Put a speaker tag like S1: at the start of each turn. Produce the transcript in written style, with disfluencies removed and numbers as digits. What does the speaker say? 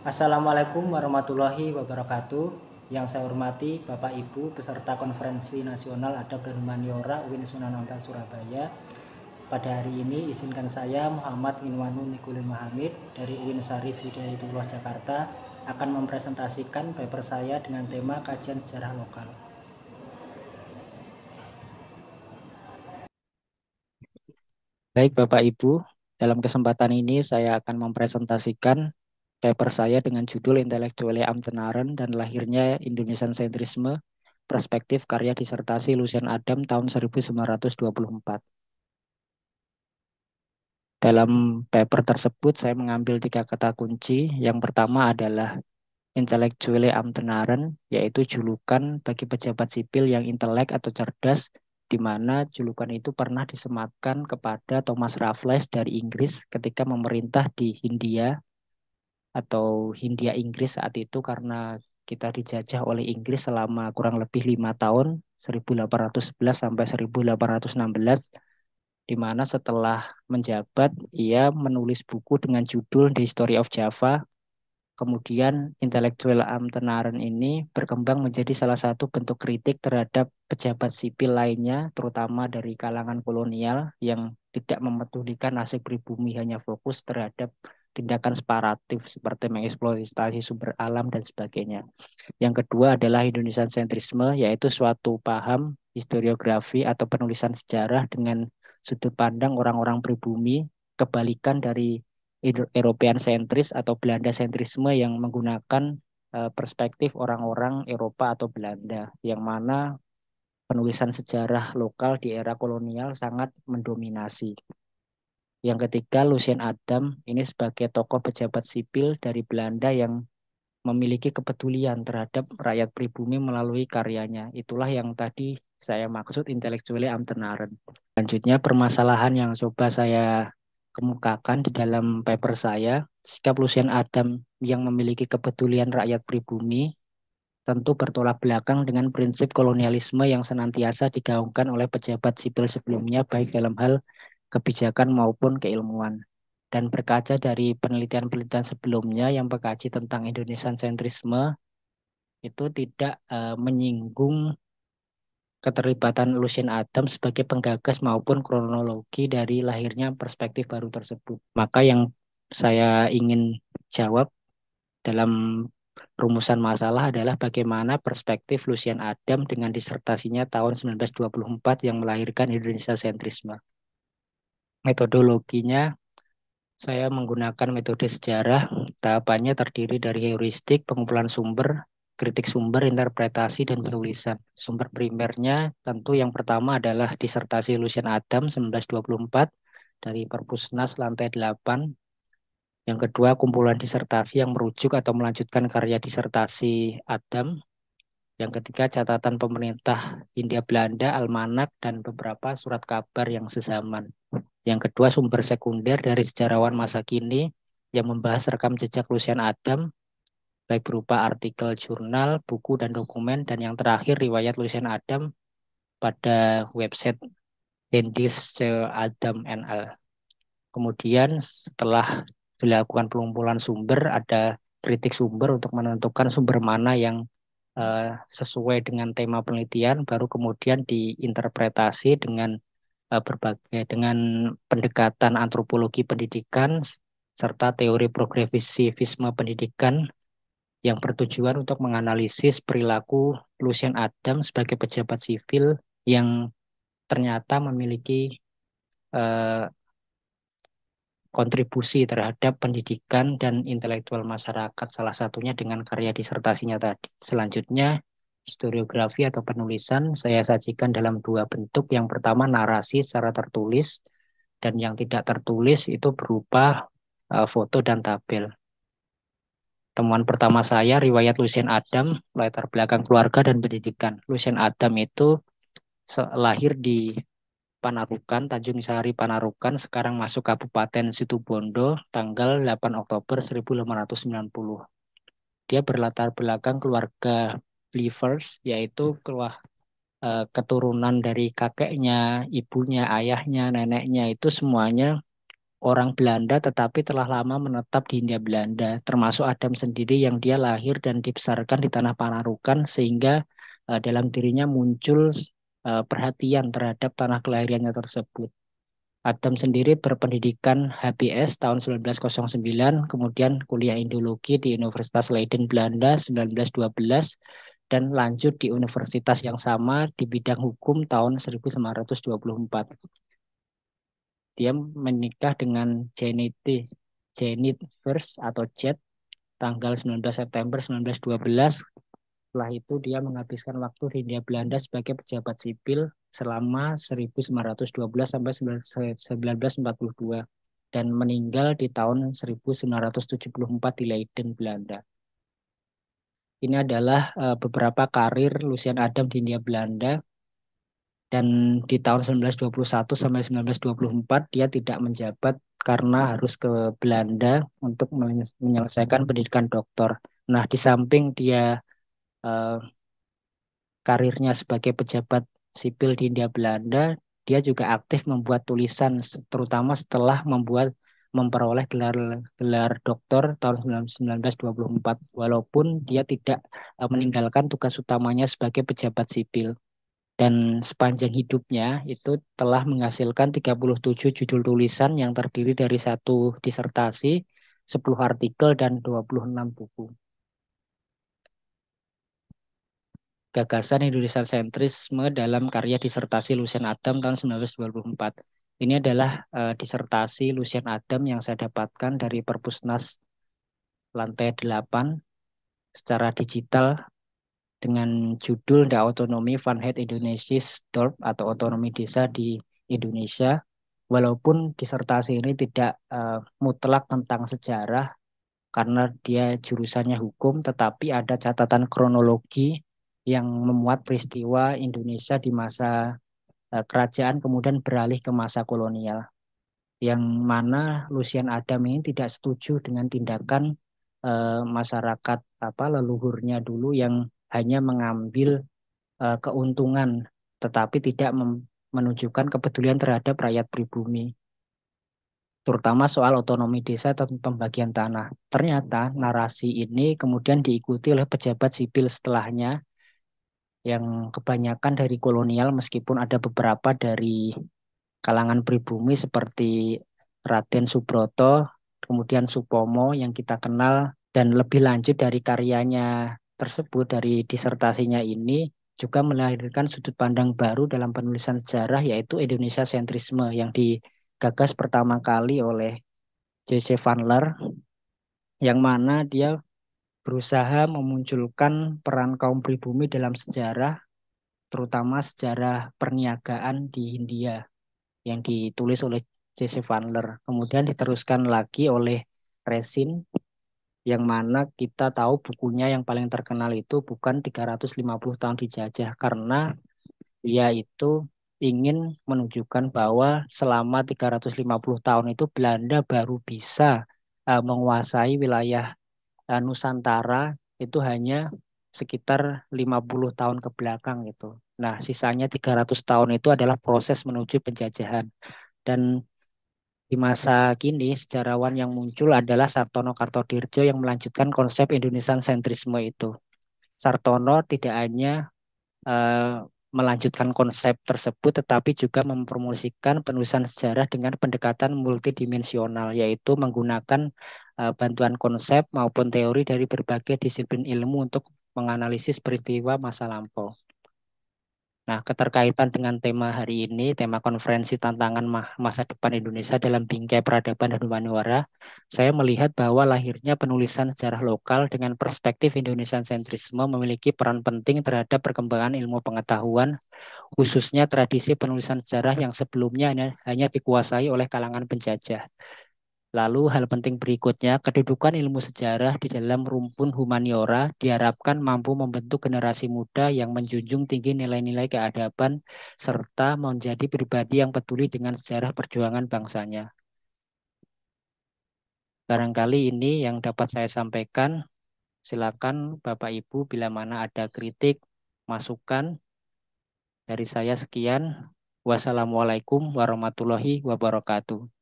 S1: Assalamualaikum warahmatullahi wabarakatuh. Yang saya hormati Bapak Ibu peserta Konferensi Nasional Adab dan Humaniora UIN Sunan Ampel Surabaya. Pada hari ini izinkan saya Muhammad Inwanu Nikulin Mahamid dari UIN Syarif Hidayatullah Jakarta akan mempresentasikan paper saya dengan tema kajian sejarah lokal.
S2: Baik Bapak Ibu, dalam kesempatan ini saya akan mempresentasikan paper saya dengan judul Intellectuele Ambtenaren dan Lahirnya Indonesian Centrisme, Perspektif Karya Disertasi Lucian Adam tahun 1924. Dalam paper tersebut saya mengambil tiga kata kunci. Yang pertama adalah Intellectuele Ambtenaren, yaitu julukan bagi pejabat sipil yang intelek atau cerdas, di mana julukan itu pernah disematkan kepada Thomas Raffles dari Inggris ketika memerintah di Hindia atau Hindia Inggris saat itu, karena kita dijajah oleh Inggris selama kurang lebih 5 tahun, 1811 sampai 1816, di mana setelah menjabat ia menulis buku dengan judul The History of Java. Kemudian intelektual Amtenaren ini berkembang menjadi salah satu bentuk kritik terhadap pejabat sipil lainnya, terutama dari kalangan kolonial yang tidak memedulikan nasib pribumi, hanya fokus terhadap tindakan separatif seperti mengeksploitasi sumber alam dan sebagainya. Yang kedua adalah Indonesian sentrisme, yaitu suatu paham historiografi atau penulisan sejarah dengan sudut pandang orang-orang pribumi, kebalikan dari European sentris atau Belanda sentrisme yang menggunakan perspektif orang-orang Eropa atau Belanda, yang mana penulisan sejarah lokal di era kolonial sangat mendominasi. Yang ketiga, Lucien Adam ini sebagai tokoh pejabat sipil dari Belanda yang memiliki kepedulian terhadap rakyat pribumi melalui karyanya. Itulah yang tadi saya maksud intellectually Amtenaren. Selanjutnya, permasalahan yang coba saya kemukakan di dalam paper saya, sikap Lucien Adam yang memiliki kepedulian rakyat pribumi tentu bertolak belakang dengan prinsip kolonialisme yang senantiasa digaungkan oleh pejabat sipil sebelumnya, baik dalam hal kebijakan maupun keilmuan. Dan berkaca dari penelitian-penelitian sebelumnya yang mengkaji tentang Indonesian sentrisme, itu tidak menyinggung keterlibatan Lucien Adams sebagai penggagas maupun kronologi dari lahirnya perspektif baru tersebut. Maka yang saya ingin jawab dalam rumusan masalah adalah bagaimana perspektif Lucien Adam dengan disertasinya tahun 1924 yang melahirkan Indonesia sentrisme. Metodologinya, saya menggunakan metode sejarah. Tahapannya terdiri dari heuristik, pengumpulan sumber, kritik sumber, interpretasi, dan penulisan. Sumber primernya tentu yang pertama adalah disertasi Lucien Adam 1924 dari Perpusnas lantai 8. Yang kedua, kumpulan disertasi yang merujuk atau melanjutkan karya disertasi Adam. Yang ketiga, catatan pemerintah Hindia Belanda, Almanak, dan beberapa surat kabar yang sezaman. Yang kedua, sumber sekunder dari sejarawan masa kini yang membahas rekam jejak Lucien Adam, baik berupa artikel jurnal, buku, dan dokumen. Dan yang terakhir, riwayat Lucien Adam pada website Dendis Adam NL. Kemudian setelah dilakukan pengumpulan sumber, ada kritik sumber untuk menentukan sumber mana yang sesuai dengan tema penelitian, baru kemudian diinterpretasi dengan berbagai dengan pendekatan antropologi pendidikan serta teori progresivisme pendidikan yang bertujuan untuk menganalisis perilaku Lucien Adam sebagai pejabat sivil yang ternyata memiliki eh, kontribusi terhadap pendidikan dan intelektual masyarakat, salah satunya dengan karya disertasinya tadi. Selanjutnya, historiografi atau penulisan saya sajikan dalam dua bentuk. Yang pertama, narasi secara tertulis, dan yang tidak tertulis itu berupa foto dan tabel. Temuan pertama saya, riwayat Lucien Adam, latar belakang keluarga dan pendidikan. Lucien Adam itu lahir di Panarukan, Tanjung Sari Panarukan, sekarang masuk Kabupaten Situbondo, tanggal 8 Oktober 1890. Dia berlatar belakang keluarga Believers, yaitu keturunan dari kakeknya, ibunya, ayahnya, neneknya itu semuanya orang Belanda tetapi telah lama menetap di Hindia Belanda, termasuk Adam sendiri yang dia lahir dan dibesarkan di tanah Panarukan sehingga dalam dirinya muncul perhatian terhadap tanah kelahirannya tersebut. Adam sendiri berpendidikan HBS tahun 1909, kemudian kuliah Indologi di Universitas Leiden Belanda 1912, dan lanjut di universitas yang sama di bidang hukum tahun 1924. Dia menikah dengan Janet First atau Jet tanggal 19 September 1912. Setelah itu dia menghabiskan waktu di Hindia Belanda sebagai pejabat sipil selama 1912 sampai 1942 dan meninggal di tahun 1974 di Leiden, Belanda. Ini adalah beberapa karir Lucian Adam di Hindia Belanda. Dan di tahun 1921 sampai 1924 dia tidak menjabat karena harus ke Belanda untuk menyelesaikan pendidikan doktor. Nah, di samping dia eh, karirnya sebagai pejabat sipil di Hindia Belanda, dia juga aktif membuat tulisan, terutama setelah memperoleh gelar gelar doktor tahun 1924, walaupun dia tidak meninggalkan tugas utamanya sebagai pejabat sipil. Dan sepanjang hidupnya itu telah menghasilkan 37 judul tulisan yang terdiri dari satu disertasi, 10 artikel, dan 26 buku. Gagasan Indonesia sentrisme dalam karya disertasi Lucian Adam tahun 1924. Ini adalah disertasi Lucian Adam yang saya dapatkan dari Perpusnas lantai 8 secara digital dengan judul The Autonomy van het Indonesisch Dorp atau Otonomi Desa di Indonesia. Walaupun disertasi ini tidak mutlak tentang sejarah karena dia jurusannya hukum, tetapi ada catatan kronologi yang memuat peristiwa Indonesia di masa kerajaan kemudian beralih ke masa kolonial. Yang mana Lucian Adam ini tidak setuju dengan tindakan masyarakat leluhurnya dulu yang hanya mengambil keuntungan tetapi tidak menunjukkan kepedulian terhadap rakyat pribumi, terutama soal otonomi desa dan pembagian tanah. Ternyata narasi ini kemudian diikuti oleh pejabat sipil setelahnya yang kebanyakan dari kolonial meskipun ada beberapa dari kalangan pribumi seperti Raden Subroto, kemudian Supomo yang kita kenal, dan lebih lanjut dari karyanya tersebut, dari disertasinya ini, juga melahirkan sudut pandang baru dalam penulisan sejarah, yaitu Indonesia sentrisme yang digagas pertama kali oleh J.C. Vanler, yang mana dia berusaha memunculkan peran kaum pribumi dalam sejarah, terutama sejarah perniagaan di Hindia yang ditulis oleh J.C. Vanler. Kemudian diteruskan lagi oleh Resin, yang mana kita tahu bukunya yang paling terkenal itu bukan 350 tahun dijajah, karena dia itu ingin menunjukkan bahwa selama 350 tahun itu Belanda baru bisa menguasai wilayah Nusantara itu hanya sekitar 50 tahun ke belakang gitu. Nah, sisanya 300 tahun itu adalah proses menuju penjajahan. Dan di masa kini, sejarawan yang muncul adalah Sartono Kartodirjo yang melanjutkan konsep Indonesian sentrisme itu. Sartono tidak hanya eh, melanjutkan konsep tersebut, tetapi juga mempromosikan penulisan sejarah dengan pendekatan multidimensional, yaitu menggunakan bantuan konsep maupun teori dari berbagai disiplin ilmu untuk menganalisis peristiwa masa lampau. Nah, keterkaitan dengan tema hari ini, tema konferensi tantangan masa depan Indonesia dalam bingkai peradaban dan humaniora, saya melihat bahwa lahirnya penulisan sejarah lokal dengan perspektif Indonesian sentrisme memiliki peran penting terhadap perkembangan ilmu pengetahuan, khususnya tradisi penulisan sejarah yang sebelumnya hanya dikuasai oleh kalangan penjajah. Lalu hal penting berikutnya, kedudukan ilmu sejarah di dalam rumpun humaniora diharapkan mampu membentuk generasi muda yang menjunjung tinggi nilai-nilai keadaban serta menjadi pribadi yang peduli dengan sejarah perjuangan bangsanya. Barangkali ini yang dapat saya sampaikan. Silakan Bapak Ibu bila mana ada kritik, masukan. Dari saya sekian. Wassalamualaikum warahmatullahi wabarakatuh.